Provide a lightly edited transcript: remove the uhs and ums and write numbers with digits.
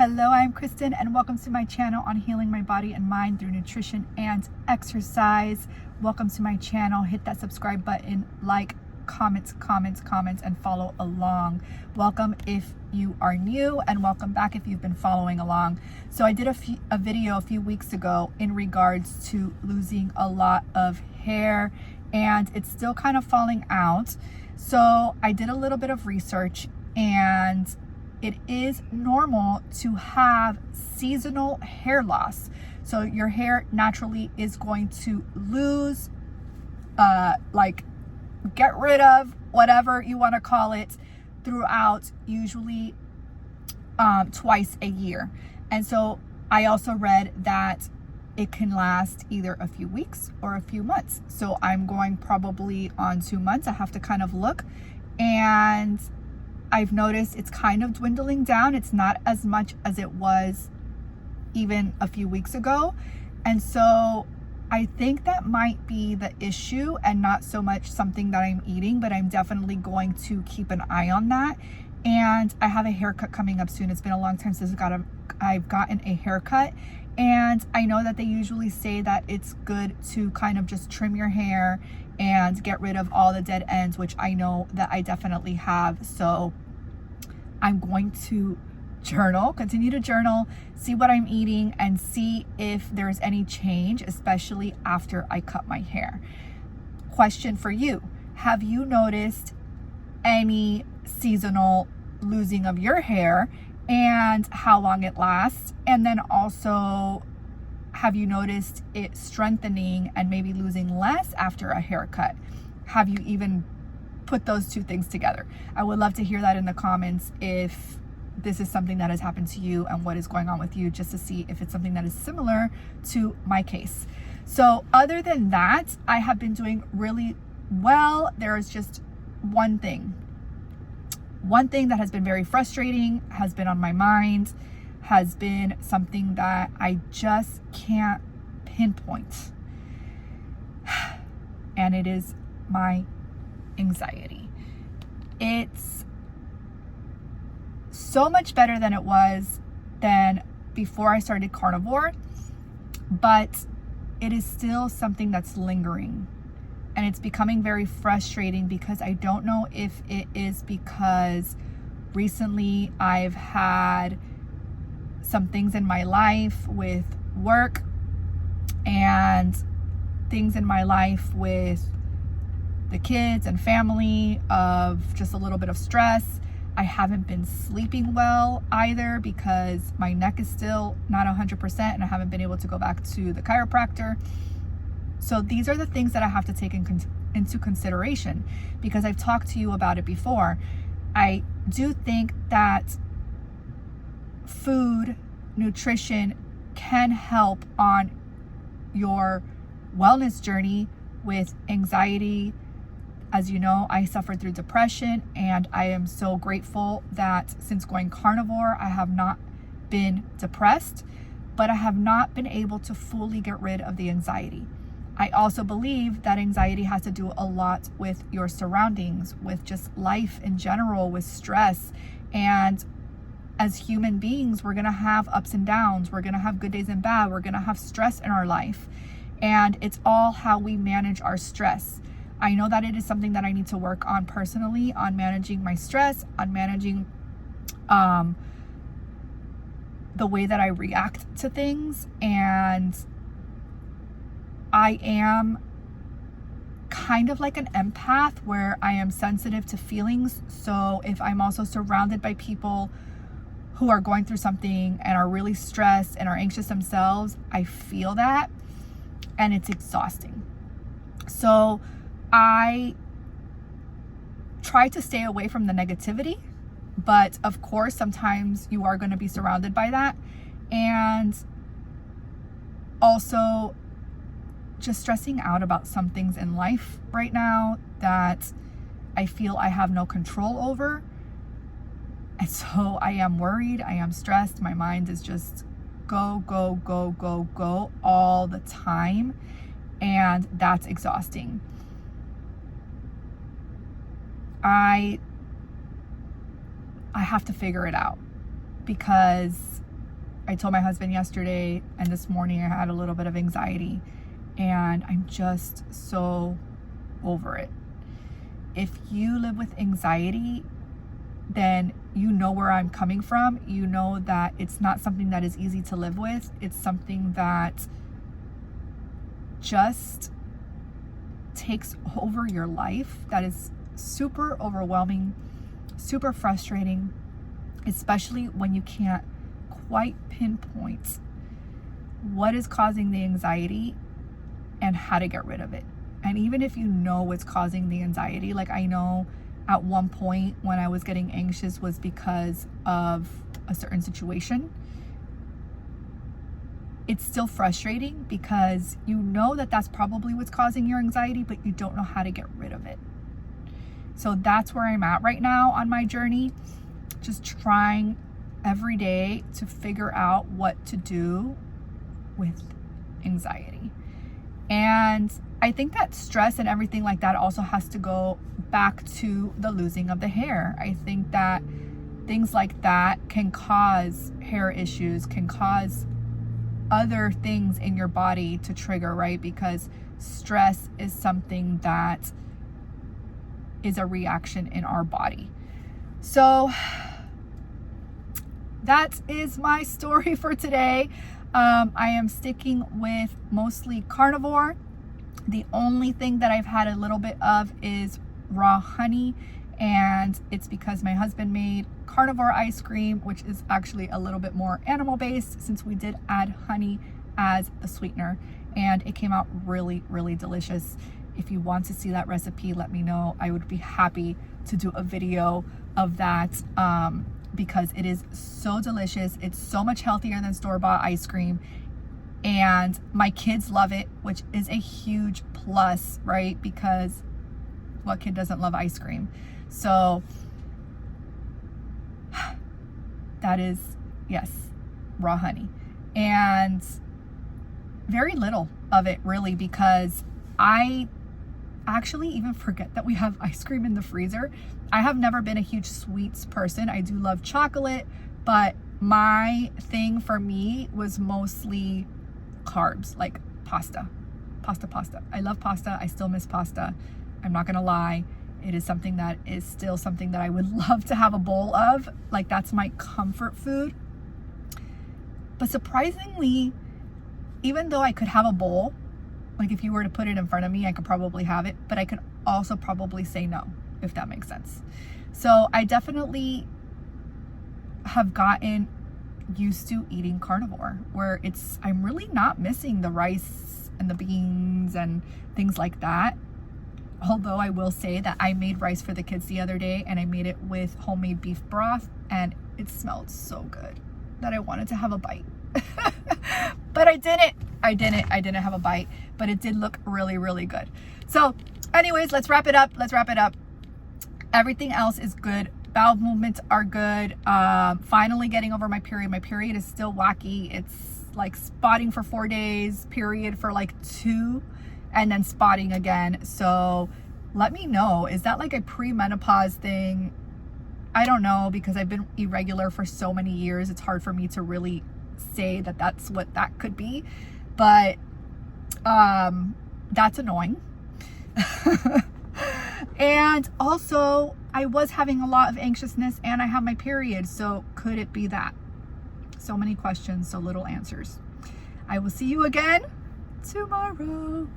Hello, I'm Kristen and welcome to my channel on healing my body and mind through nutrition and exercise. Welcome to my channel. Hit that subscribe button, like, comments, and follow along. Welcome if you are new and welcome back if you've been following along. So I did a video a few weeks ago in regards to losing a lot of hair and it's still kind of falling out. So I did a little bit of research and it is normal to have seasonal hair loss. So your hair naturally is going to lose, get rid of, whatever you want to call it, throughout usually twice a year. And so I also read that it can last either a few weeks or a few months. So I'm going probably on 2 months. I have to kind of look, and I've noticed it's kind of dwindling down. It's not as much as it was even a few weeks ago. And so I think that might be the issue and not so much something that I'm eating, but I'm definitely going to keep an eye on that. And I have a haircut coming up soon. It's been a long time since I've gotten a haircut. And I know that they usually say that it's good to kind of just trim your hair and get rid of all the dead ends, which I know that I definitely have. So I'm going to continue to journal, see what I'm eating, and see if there's any change, especially after I cut my hair. Question for you: have you noticed any seasonal losing of your hair and how long it lasts? And then also, have you noticed it strengthening and maybe losing less after a haircut? Have you even put those two things together? I would love to hear that in the comments if this is something that has happened to you and what is going on with you, just to see if it's something that is similar to my case. So other than that, I have been doing really well. There is just one thing that has been very frustrating, has been on my mind, has been something that I just can't pinpoint. And it is my anxiety. It's so much better than it was before I started carnivore, but it is still something that's lingering. And it's becoming very frustrating because I don't know if it is because recently I've had some things in my life with work and things in my life with the kids and family of just a little bit of stress. I haven't been sleeping well either because my neck is still not 100% and I haven't been able to go back to the chiropractor. So these are the things that I have to take into consideration because I've talked to you about it before. I do think that food, nutrition can help on your wellness journey with anxiety. As you know, I suffered through depression, and I am so grateful that since going carnivore, I have not been depressed, but I have not been able to fully get rid of the anxiety. I also believe that anxiety has to do a lot with your surroundings, with just life in general, with stress. And as human beings, we're going to have ups and downs. We're going to have good days and bad. We're going to have stress in our life. And it's all how we manage our stress. I know that it is something that I need to work on personally, on managing my stress, on managing the way that I react to things. And I am kind of like an empath where I am sensitive to feelings. So if I'm also surrounded by people who are going through something and are really stressed and are anxious themselves, I feel that, and it's exhausting. So I try to stay away from the negativity, but of course, sometimes you are going to be surrounded by that. And also just stressing out about some things in life right now that I feel I have no control over. And so I am worried, I am stressed. My mind is just go all the time. And that's exhausting. I have to figure it out because I told my husband yesterday and this morning I had a little bit of anxiety, and I'm just so over it. If you live with anxiety, then you know where I'm coming from. You know that it's not something that is easy to live with. It's something that just takes over your life, that is super overwhelming, super frustrating, especially when you can't quite pinpoint what is causing the anxiety and how to get rid of it. And even if you know what's causing the anxiety, like I know at one point when I was getting anxious was because of a certain situation, it's still frustrating because you know that that's probably what's causing your anxiety, but you don't know how to get rid of it. So that's where I'm at right now on my journey, just trying every day to figure out what to do with anxiety. And I think that stress and everything like that also has to go back to the losing of the hair. I think that things like that can cause hair issues, can cause other things in your body to trigger, right? Because stress is something that is a reaction in our body. So that is my story for today. I am sticking with mostly carnivore. The only thing that I've had a little bit of is raw honey, and it's because my husband made carnivore ice cream, which is actually a little bit more animal based, since we did add honey as a sweetener, and it came out really, really delicious. If you want to see that recipe, let me know. I would be happy to do a video of that, because it is so delicious. It's so much healthier than store-bought ice cream, and my kids love it, which is a huge plus, right? Because what kid doesn't love ice cream? So that is, yes, raw honey. And very little of it really, because I actually even forget that we have ice cream in the freezer. I have never been a huge sweets person. I do love chocolate, but my thing for me was mostly carbs, like pasta. I love pasta. I still miss pasta. I'm not gonna lie. It is something that is still something that I would love to have a bowl of. Like, that's my comfort food. But surprisingly, even though I could have a bowl, like if you were to put it in front of me, I could probably have it, but I could also probably say no, if that makes sense. So I definitely have gotten used to eating carnivore, where I'm really not missing the rice and the beans and things like that. Although I will say that I made rice for the kids the other day, and I made it with homemade beef broth, and it smelled so good that I wanted to have a bite. But I didn't have a bite, but it did look really, really good. So anyways, let's wrap it up. Everything else is good. Bowel movements are good. Finally getting over my period. My period is still wacky. It's like spotting for 4 days, period for like 2, and then spotting again. So let me know, is that like a pre-menopause thing? I don't know, because I've been irregular for so many years. It's hard for me to really say that that's what that could be, but that's annoying. And also, I was having a lot of anxiousness, and I have my period, so could it be that? So many questions, so little answers. I will see you again tomorrow.